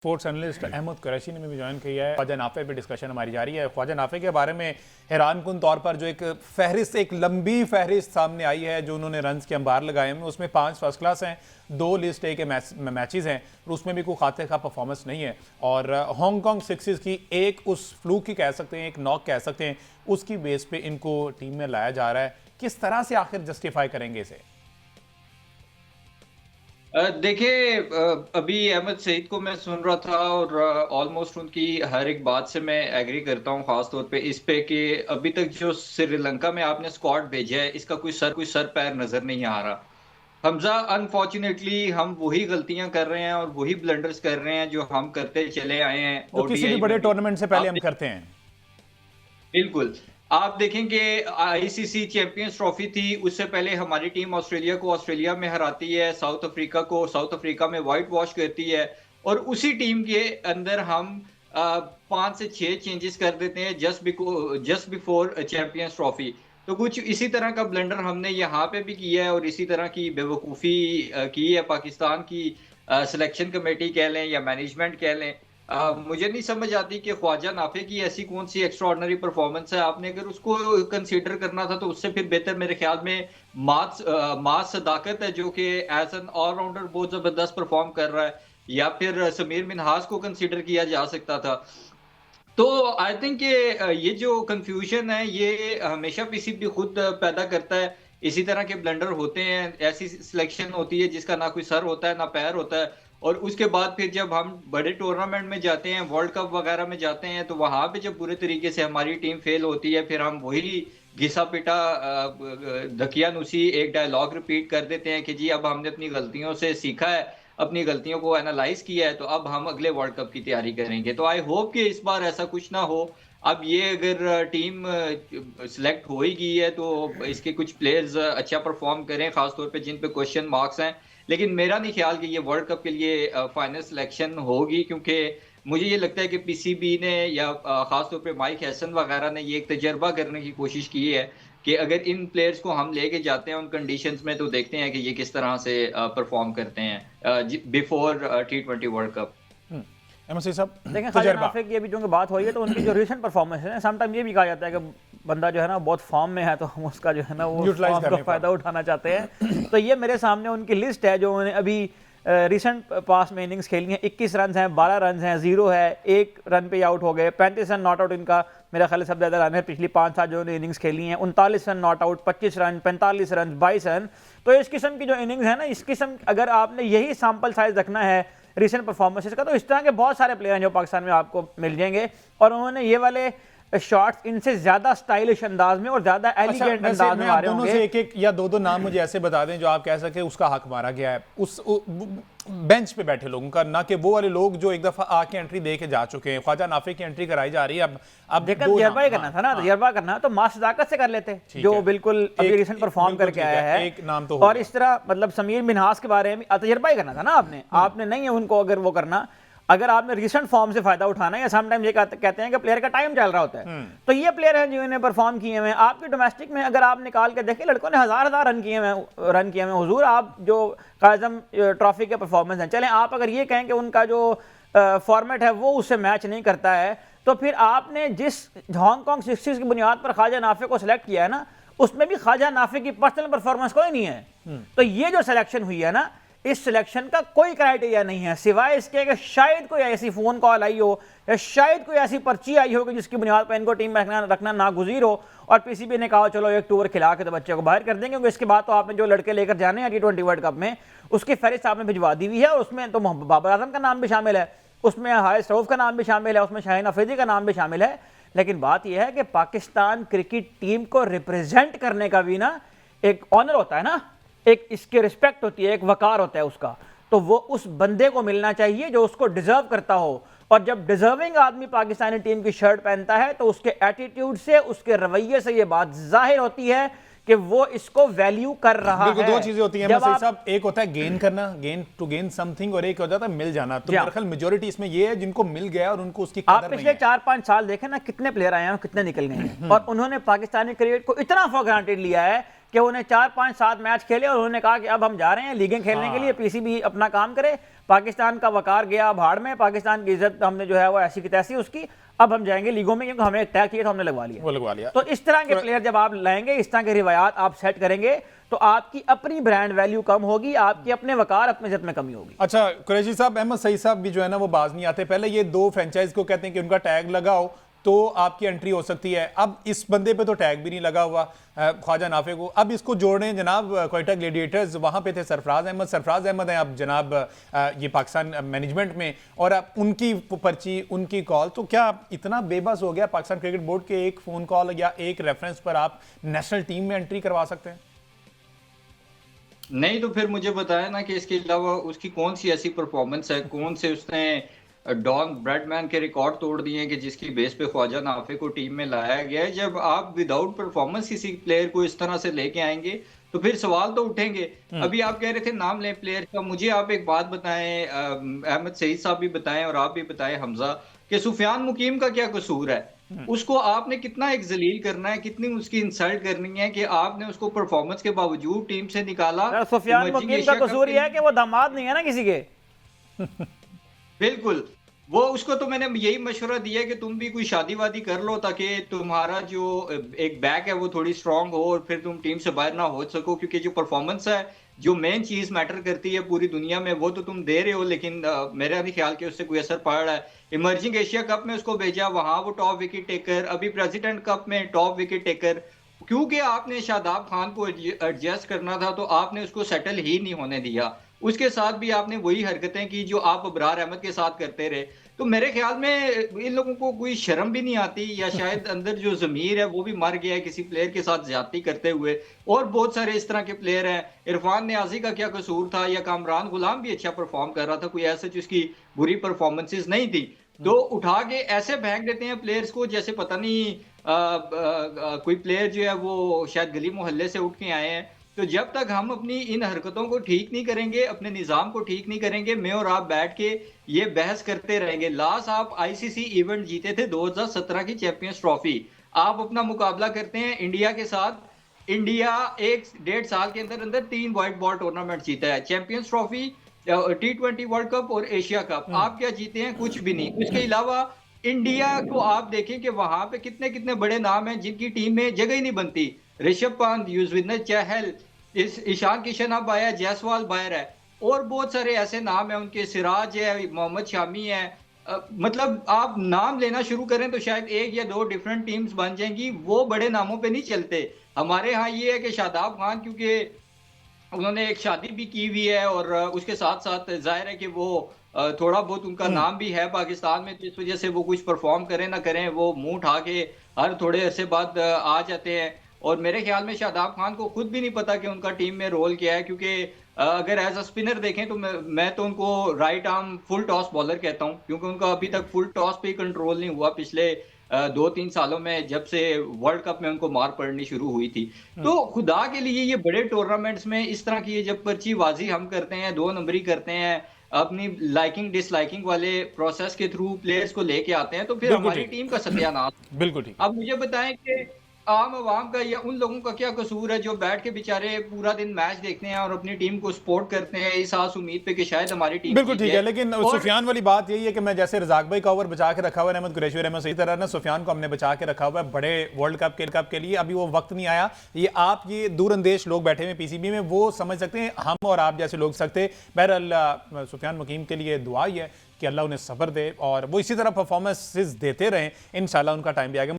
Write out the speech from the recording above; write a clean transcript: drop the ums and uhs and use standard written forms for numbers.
Sports analyst Ahmad Qureshi ने भी join किया है। ख्वाजा नाफे पे डिस्कशन हमारी जारी है। ख्वाजा नाफे के बारे में हैरानकुन तौर पर जो एक फहरिस्त, एक लंबी फहरिस्त सामने आई है जो उन्होंने रन्स के अंबार लगाए हैं, उसमें 5 फर्स्ट क्लास हैं, 2 लिस्ट ए के मैचेस हैं और उसमें भी कोई खाते का परफॉर्मेंस नहीं है। और हांगकॉन्ग सिक्सेस की एक उस फ्लूक की कह सकते हैं, एक नॉक कह सकते हैं, उसकी बेस पे इनको टीम में लाया जा रहा है। किस तरह से आखिर जस्टिफाई करेंगे इसे? देखिए, अभी अहमद सईद को मैं सुन रहा था और ऑलमोस्ट उनकी हर एक बात से मैं एग्री करता हूं, खास तौर पे इस पे कि अभी तक जो श्रीलंका में आपने स्क्वाड भेजा है इसका कोई सर पैर नजर नहीं आ रहा। हमजा, अनफॉर्चुनेटली हम वही गलतियां कर रहे हैं और वही ब्लंडर्स कर रहे हैं जो हम करते चले आए हैं जो किसी भी ओडीआई बड़े में भी। टूर्नामेंट से पहले हम आप करते हैं। बिल्कुल, आप देखेंगे आईसीसी चैंपियंस ट्रॉफी थी, उससे पहले हमारी टीम ऑस्ट्रेलिया को ऑस्ट्रेलिया में हराती है, साउथ अफ्रीका को साउथ अफ्रीका में व्हाइट वॉश करती है और उसी टीम के अंदर हम 5 से 6 चेंजेस कर देते हैं जस्ट बिफोर चैंपियंस ट्रॉफी। तो कुछ इसी तरह का ब्लंडर हमने यहाँ पे भी किया है और इसी तरह की बेवकूफ़ी की है पाकिस्तान की सिलेक्शन कमेटी कह लें या मैनेजमेंट कह लें। मुझे नहीं समझ आती कि ख्वाजा नाफे की ऐसी कौन सी एक्स्ट्राऑर्डिनरी परफॉर्मेंस है, आपने अगर उसको कंसीडर करना था तो उससे फिर बेहतर मेरे ख्याल में मास सदाकत है जो कि एज एन ऑलराउंडर बहुत जबरदस्त परफॉर्म कर रहा है, या फिर समीर मिन्हास को कंसीडर किया जा सकता था। तो आई थिंक ये जो कंफ्यूजन है ये हमेशा पीसीबी खुद पैदा करता है। इसी तरह के ब्लंडर होते हैं, ऐसी सिलेक्शन होती है जिसका ना कोई सर होता है ना पैर होता है और उसके बाद फिर जब हम बड़े टूर्नामेंट में जाते हैं, वर्ल्ड कप वगैरह में जाते हैं, तो वहां पे जब बुरे तरीके से हमारी टीम फेल होती है फिर हम वही घिसा पिटा धकियानुसी एक डायलॉग रिपीट कर देते हैं कि जी अब हमने अपनी गलतियों से सीखा है, अपनी गलतियों को एनालाइज किया है, तो अब हम अगले वर्ल्ड कप की तैयारी करेंगे। तो आई होप कि इस बार ऐसा कुछ ना हो। अब ये अगर टीम सिलेक्ट हो ही गई है तो इसके कुछ प्लेयर्स अच्छा परफॉर्म करें, खासतौर पे जिन पे क्वेश्चन मार्क्स हैं। लेकिन मेरा नहीं ख्याल कि ये वर्ल्ड कप के लिए फाइनल सिलेक्शन होगी, क्योंकि मुझे ये लगता है कि पीसीबी ने या खासतौर पे माइक हैसन वगैरह ने ये एक तजर्बा करने की कोशिश की है कि अगर इन प्लेयर्स को हम लेके जाते हैं उन कंडीशंस में तो देखते हैं कि ये किस तरह से परफॉर्म करते हैं before T20 world cup. MSc साहब, देखें, ख्वाजा नाफे की अभी जो बात हो रही है तो उनकी जो रिसेंट परफॉर्मेंस है, समटाइम ये भी कहा जाता है कि बंदा जो है ना बहुत फॉर्म में है तो हम उसका जो है ना वो फॉर्म का फायदा उठाना चाहते हैं। तो ये मेरे सामने उनकी लिस्ट है जो उन्होंने अभी रिसेंट पास में इनिंग्स खेली हैं। 21 रन हैं, 12 रन हैं, 0 है, 1 रन पे आउट हो गए, 35 रन नॉट आउट इनका मेरा ख्याल सबसे ज़्यादा रन है पिछली 5-7 जो इनिंग्स खेली हैं। 39 run not out, 25 run, 45 run, 22 run. तो इस किस्म की जो इनिंग्स है ना, इस किस्म अगर आपने यही सैंपल साइज रखना है रिसेंट परफॉर्मेंसेस का, तो इस तरह के बहुत सारे प्लेयर हैं जो पाकिस्तान में आपको मिल जाएंगे और उन्होंने ये वाले शॉट्स इनसे ज्यादा स्टाइलिश अंदाज में और ज्यादा एलिगेंट अंदाज में मारे होंगे। से एक या दो नाम मुझे ऐसे बता दें जो आप कह सके उसका हक मारा गया है उस बेंच पे बैठे लोगों का, ना कि वो वाले लोग जो एक दफा आके एंट्री दे के जा चुके हैं। ख्वाजा नाफे की एंट्री कराई जा रही है। अब देखकर तजर्बा ही करना था ना, तजर्बा करना तो मास सदाकत से कर लेते जो बिल्कुल अभी रिसेंट परफॉर्म करके आया है। एक नाम तो और इस तरह मतलब समीर मिन्हास के बारे में तजर्बा ही करना था ना आपने नहीं है उनको अगर वो करना, अगर आपने रिसेंट फॉर्म से फायदा उठाना है। या समटाइम ये कहते हैं कि प्लेयर का टाइम चल रहा होता है, तो ये प्लेयर हैं जिन्होंने परफॉर्म किए हुए हैं। आपके डोमेस्टिक में अगर आप निकाल के देखें, लड़कों ने हजार रन किए हुए हुजूर। आप जो काज़म ट्रॉफी के परफॉर्मेंस हैं, चलें आप अगर ये कहें कि उनका जो फॉर्मेट है वो उससे मैच नहीं करता है, तो फिर आपने जिस हांगकॉन्ग सिक्सेस की बुनियाद पर ख्वाजा नाफे को सिलेक्ट किया है ना, उसमें भी ख्वाजा नाफे की पर्सनल परफॉर्मेंस कोई नहीं है। तो ये जो सिलेक्शन हुई है ना, इस सिलेक्शन का कोई क्राइटेरिया नहीं है सिवाय इसके कि शायद कोई ऐसी फोन कॉल आई हो या शायद कोई ऐसी पर्ची आई हो कि जिसकी बुनियाद पर इनको टीम में रखना नागुज़ीर हो और पीसीबी ने कहा चलो एक टूर खिला के तो बच्चे को बाहर कर देंगे, क्योंकि इसके बाद तो आपने जो लड़के लेकर जाने हैं T20 वर्ल्ड कप में उसकी फहरिस्त आपने भिजवा दी हुई है और उसमें तो बाबर आजम का नाम भी शामिल है, उसमें हारिस रऊफ का नाम भी शामिल है, उसमें शाहीन अफरीदी का नाम भी शामिल है। लेकिन बात यह है कि पाकिस्तान क्रिकेट टीम को रिप्रेजेंट करने का भी ना एक ऑनर होता है ना, एक इसकी रिस्पेक्ट होती है, एक वकार होता है उसका, तो वो उस बंदे को मिलना चाहिए जो उसको डिजर्व करता हो। और जब डिजर्विंग आदमी पाकिस्तानी टीम की शर्ट पहनता है तो उसके एटीट्यूड से, उसके रवैये से ये बात जाहिर होती है कि वो इसको वैल्यू कर रहा है। दो चीजें होती हैं साहब, एक होता है गेन करना, गेन समथिंग, और एक होता है मिल जाना। तो मेरे ख्याल मेजॉरिटी इसमें ये है जिनको मिल गया और उनको उसकी कदर नहीं है। आप पिछले 4-5 साल देखें ना, कितने प्लेयर आए हैं और कितने निकल गए हैं और उन्होंने पाकिस्तानी क्रिकेट को इतना फॉर ग्रांटेड लिया है कि उन्हें 4-5-7 मैच खेले और उन्होंने कहा कि अब हम जा रहे हैं लीगें खेलने के लिए, पीसीबी अपना काम करे, पाकिस्तान का वकार गया भाड़ में, पाकिस्तान की इज्जत हमने जो है वो ऐसी की तैसी उसकी, अब हम जाएंगे लीगों में क्योंकि हमें एक तय किया तो हमने लगवा लिया। तो इस तरह के प्लेयर जब आप लाएंगे, इस तरह के रिवायात आप सेट करेंगे, तो आपकी अपनी ब्रांड वैल्यू कम होगी, आपकी अपने वकार अपने इज्जत में कमी होगी। अच्छा कुरैशी साहब, अहमद सईद साहब भी जो है ना वो बाज नहीं आते। पहले ये 2 फ्रेंचाइज को कहते हैं कि उनका टैग लगाओ तो आपकी एंट्री हो सकती है। अब इस बंदे पे तो टैग भी नहीं लगा हुआ, ख्वाजा नाफे को। अब इसको जोड़ें जनाब, क्वेटा ग्लेडिएटर्स वहाँ पे थे सरफराज अहमद हैं अब जनाब ये पाकिस्तान मैनेजमेंट में, और अब उनकी पर्ची, उनकी कॉल। तो क्या इतना बेबस हो गया पाकिस्तान क्रिकेट बोर्ड के एक फ़ोन कॉल या एक रेफरेंस पर आप नेशनल टीम में एंट्री करवा सकते हैं? नहीं तो फिर मुझे बताया ना कि इसके अलावा उसकी कौन सी ऐसी परफॉर्मेंस है, कौन से उसने डॉन ब्रैडमैन के रिकॉर्ड तोड़ दिए हैं कि जिसकी बेस पे ख्वाजा नाफे को टीम में लाया गया है। जब आप विदाउट परफॉर्मेंस किसी प्लेयर को इस तरह से लेके आएंगे तो फिर सवाल तो उठेंगे। अभी आप कह रहे थे नाम लें प्लेयर का, मुझे आप एक बात बताएं, अहमद सईद साहब भी बताएं और आप भी बताएं हमजा, कि सुफियान मुकीम का क्या कसूर है? उसको आपने कितना एक जलील करना है, कितनी उसकी इंसल्ट करनी है कि आपने उसको परफॉर्मेंस के बावजूद टीम से निकाला। सुफियान मुकीम का कसूर यह है कि वो दामाद नहीं है ना किसी के। बिल्कुल, वो उसको तो मैंने यही मशवरा दिया कि तुम भी कोई शादी वादी कर लो ताकि तुम्हारा जो एक बैक है वो थोड़ी स्ट्रांग हो और फिर तुम टीम से बाहर ना हो सको, क्योंकि जो परफॉर्मेंस है, जो मेन चीज मैटर करती है पूरी दुनिया में, वो तो तुम दे रहे हो, लेकिन मेरा नहीं ख्याल कि उससे कोई असर पड़ रहा है। इमर्जिंग एशिया कप में उसको भेजा, वहां वो टॉप विकेट टेकर, अभी प्रेसिडेंट कप में टॉप विकेट टेकर। क्योंकि आपने शादाब खान को एडजस्ट करना था तो आपने उसको सेटल ही नहीं होने दिया। उसके साथ भी आपने वही हरकतें की जो आप अबरार अहमद के साथ करते रहे। तो मेरे ख्याल में इन लोगों को कोई शर्म भी नहीं आती, या शायद अंदर जो जमीर है वो भी मर गया है किसी प्लेयर के साथ ज्यादती करते हुए। और बहुत सारे इस तरह के प्लेयर हैं। इरफान नियाजी का क्या कसूर था, या कामरान गुलाम भी अच्छा परफॉर्म कर रहा था, कोई ऐसे जिसकी बुरी परफॉर्मेंसेस नहीं थी। तो उठा के ऐसे फेंक देते हैं प्लेयर्स को जैसे पता नहीं कोई प्लेयर जो है वो शायद गली मोहल्ले से उठ के आए हैं। तो जब तक हम अपनी इन हरकतों को ठीक नहीं करेंगे, अपने निज़ाम को ठीक नहीं करेंगे, मैं और आप बैठ के ये बहस करते रहेंगे। लास्ट आप आईसीसी इवेंट जीते थे 2017 की चैंपियंस ट्रॉफी, आप अपना मुकाबला करते हैं इंडिया के साथ। इंडिया 1-1.5 साल के अंदर अंदर 3 व्हाइट बॉल टूर्नामेंट जीता है, champions trophy, T20 world cup और एशिया कप। आप क्या जीते हैं? कुछ भी नहीं। उसके अलावा इंडिया को आप देखें कि वहां पे कितने कितने बड़े नाम हैं जिनकी टीम में जगह ही नहीं बनती। ऋषभ पंत, युजवेंद्र चहल, ईशान किशन अब आया, जायसवाल बाहर है, और बहुत सारे ऐसे नाम हैं उनके, सिराज है, मोहम्मद शामी है। मतलब आप नाम लेना शुरू करें तो शायद 1 या 2 डिफरेंट टीम्स बन जाएंगी, वो बड़े नामों पे नहीं चलते। हमारे यहाँ ये है कि शादाब खान, क्योंकि उन्होंने एक शादी भी की हुई है और उसके साथ साथ जाहिर है कि वो थोड़ा बहुत उनका नाम भी है पाकिस्तान में, तो इस वजह से वो कुछ परफॉर्म करें ना करें वो मुंह उठा के हर थोड़े अरसे बाद आ जाते हैं। और मेरे ख्याल में शादाब खान को खुद भी नहीं पता कि उनका टीम में रोल क्या है, क्योंकि अगर एज अ स्पिनर देखें तो मैं तो उनको right arm full toss bowler कहता हूं, क्योंकि उनका अभी तक फुल टॉस पे कंट्रोल नहीं हुआ पिछले 2-3 सालों में, जब से वर्ल्ड कप में उनको मार पड़नी शुरू हुई थी। तो खुदा के लिए ये बड़े टूर्नामेंट्स में इस तरह की जब पर्चीबाजी हम करते हैं, 2 नंबरी करते हैं, अपनी लाइकिंग डिसलाइकिंग वाले प्रोसेस के थ्रू प्लेयर्स को लेके आते हैं, तो फिर हमारी टीम का सत्यानाश। बिल्कुल ठीक। अब मुझे बताएं कि आम आवाम का या उन लोगों का क्या कसूर है जो बैठ के बेचारे पूरा दिन मैच देखते हैं और अपनी टीम को सपोर्ट करते हैं इस आस उम्मीद पे कि शायद हमारी टीम बिल्कुल ठीक है। लेकिन सुफियान वाली बात यही है कि मैं जैसे रजाक भाई का ओवर बचा के रखा हुआ है, अहमद कुरैशी और अहमद सही तरह ना सुफियान को हमने बचा के रखा हुआ है बड़े वर्ल्ड कप के लिए। अभी वो वक्त नहीं आया। ये आप ये दूरअंदेश लोग बैठे हुए पीसीबी में वो समझ सकते हैं, हम और आप जैसे लोग सकते। बहरहाल सुफियान मुकीम के लिए दुआ ही है कि अल्लाह उन्हें सब्र दे और वो इसी तरह परफॉर्मेंसेस देते रहें। इंशाल्लाह उनका टाइम भी आएगा।